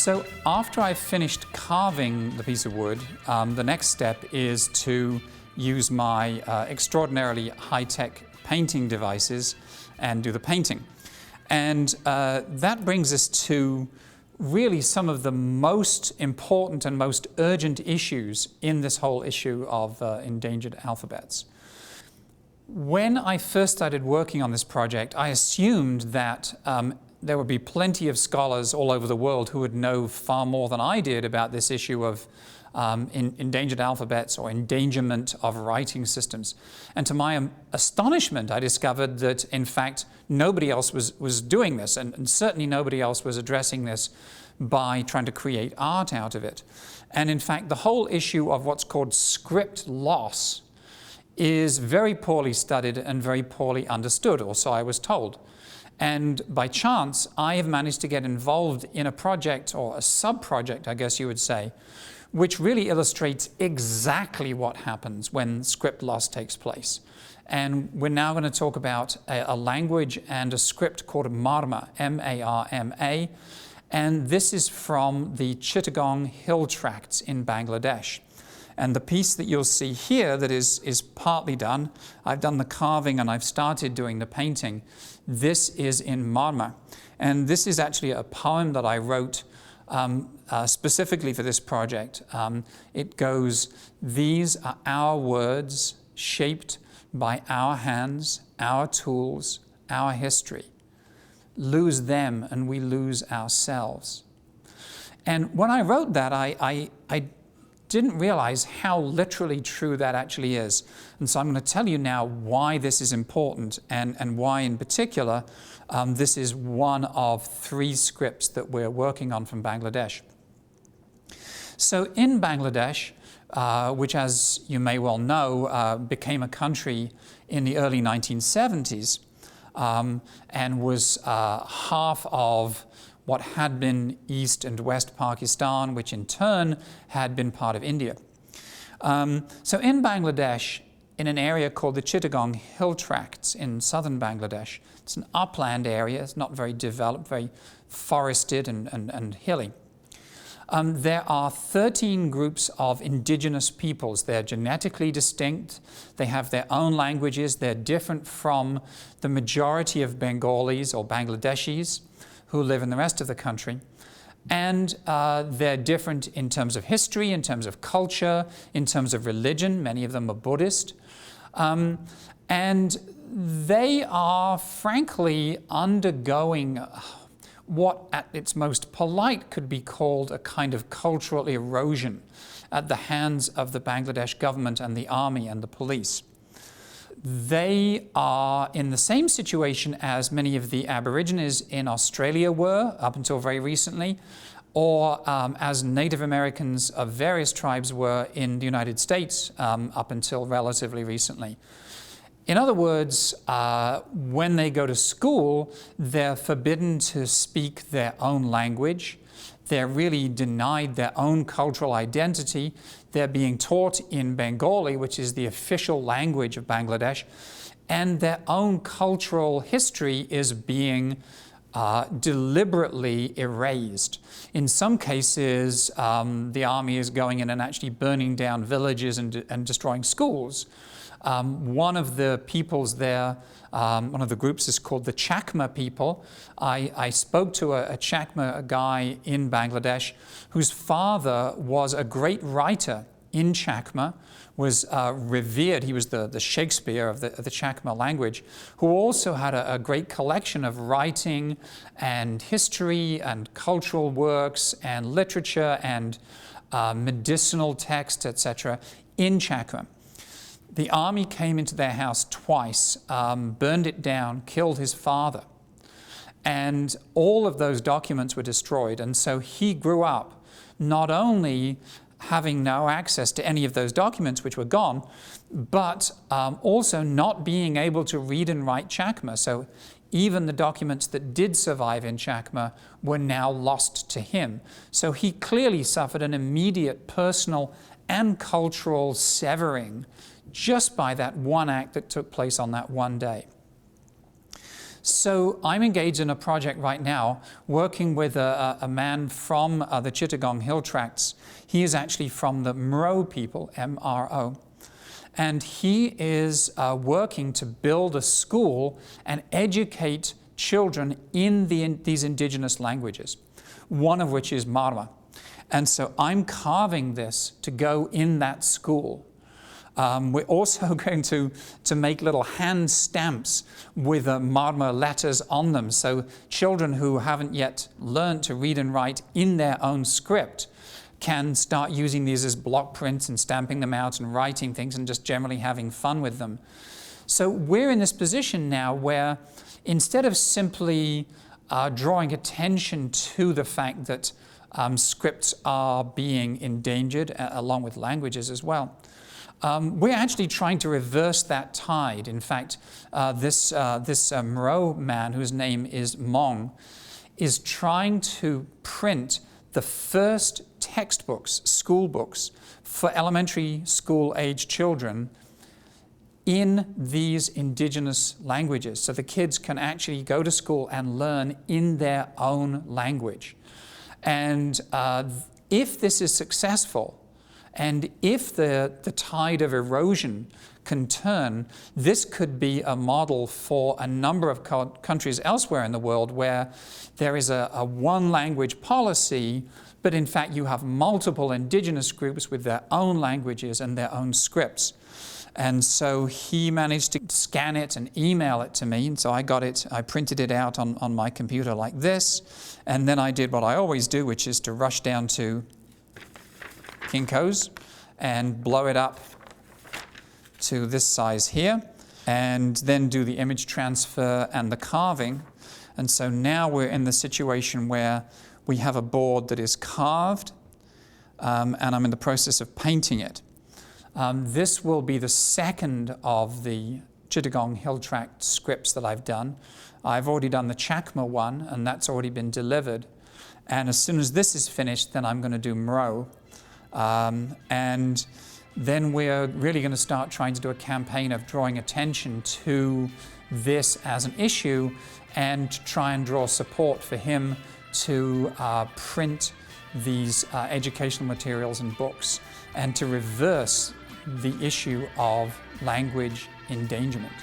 So after I've finished carving the piece of wood, the next step is to use my extraordinarily high-tech painting devices and do the painting. And that brings us to really some of the most important and most urgent issues in this whole issue of endangered alphabets. When I first started working on this project, I assumed that there would be plenty of scholars all over the world who would know far more than I did about this issue of endangered alphabets or endangerment of writing systems. And to my astonishment, I discovered that, in fact, nobody else was doing this, and certainly nobody else was addressing this by trying to create art out of it. And in fact, the whole issue of what's called script loss is very poorly studied and very poorly understood, or so I was told. And by chance, I have managed to get involved in a project, or a sub-project, I guess you would say, which really illustrates exactly what happens when script loss takes place. And we're now going to talk about a language and a script called Marma, M-A-R-M-A, and this is from the Chittagong Hill Tracts in Bangladesh. And the piece that you'll see here that is partly done, I've done the carving and I've started doing the painting. This is in Marma. And this is actually a poem that I wrote specifically for this project. It goes, "These are our words shaped by our hands, our tools, our history. Lose them and we lose ourselves." And when I wrote that, I didn't realize how literally true that actually is. And so I'm going to tell you now why this is important and why in particular this is one of 3 scripts that we're working on from Bangladesh. So in Bangladesh, which as you may well know became a country in the early 1970s and was half of what had been East and West Pakistan, which in turn had been part of India. So in Bangladesh, in an area called the Chittagong Hill Tracts in southern Bangladesh, it's an upland area, it's not very developed, very forested and hilly. There are 13 groups of indigenous peoples. They're genetically distinct, they have their own languages, they're different from the majority of Bengalis or Bangladeshis who live in the rest of the country. And they're different in terms of history, in terms of culture, in terms of religion. Many of them are Buddhist. And they are frankly undergoing what at its most polite could be called a kind of cultural erosion at the hands of the Bangladesh government and the army and the police. They are in the same situation as many of the Aborigines in Australia were up until very recently, or as Native Americans of various tribes were in the United States up until relatively recently. In other words, when they go to school, they're forbidden to speak their own language. They're really denied their own cultural identity. They're being taught in Bengali, which is the official language of Bangladesh, and their own cultural history is being deliberately erased. In some cases, the army is going in and actually burning down villages and destroying schools. One of the peoples there, one of the groups is called the Chakma people. I spoke to a Chakma guy in Bangladesh whose father was a great writer in Chakma, was revered. He was the Shakespeare of the Chakma language, who also had a great collection of writing and history and cultural works and literature and medicinal texts, etc. in Chakma. The army came into their house twice, burned it down, killed his father. And all of those documents were destroyed. And so he grew up not only having no access to any of those documents which were gone, but also not being able to read and write Chakma. So even the documents that did survive in Chakma were now lost to him. So he clearly suffered an immediate personal and cultural severing just by that one act that took place on that one day. So I'm engaged in a project right now working with a man from the Chittagong Hill Tracts. He is actually from the Mro people, M-R-O. And he is working to build a school and educate children in these indigenous languages, one of which is Marwa. And so I'm carving this to go in that school. We're also going to make little hand stamps with Marma letters on them, so children who haven't yet learned to read and write in their own script can start using these as block prints and stamping them out and writing things and just generally having fun with them. So we're in this position now where instead of simply drawing attention to the fact that scripts are being endangered, along with languages as well, we're actually trying to reverse that tide. In fact, this Mro man, whose name is Mong, is trying to print the first textbooks, school books, for elementary school-age children in these indigenous languages. So the kids can actually go to school and learn in their own language. And if this is successful, and if the tide of erosion can turn, this could be a model for a number of countries elsewhere in the world where there is a one language policy, but in fact you have multiple indigenous groups with their own languages and their own scripts. And so he managed to scan it and email it to me, and so I got it, I printed it out on my computer like this, and then I did what I always do, which is to rush down to Kinko's and blow it up to this size here, and then do the image transfer and the carving. And so now we're in the situation where we have a board that is carved, and I'm in the process of painting it. This will be the second of the Chittagong Hill Tract scripts that I've done. I've already done the Chakma one, and that's already been delivered. And as soon as this is finished, then I'm going to do Mro. And then we're really going to start trying to do a campaign of drawing attention to this as an issue and try and draw support for him to print these educational materials and books and to reverse the issue of language endangerment.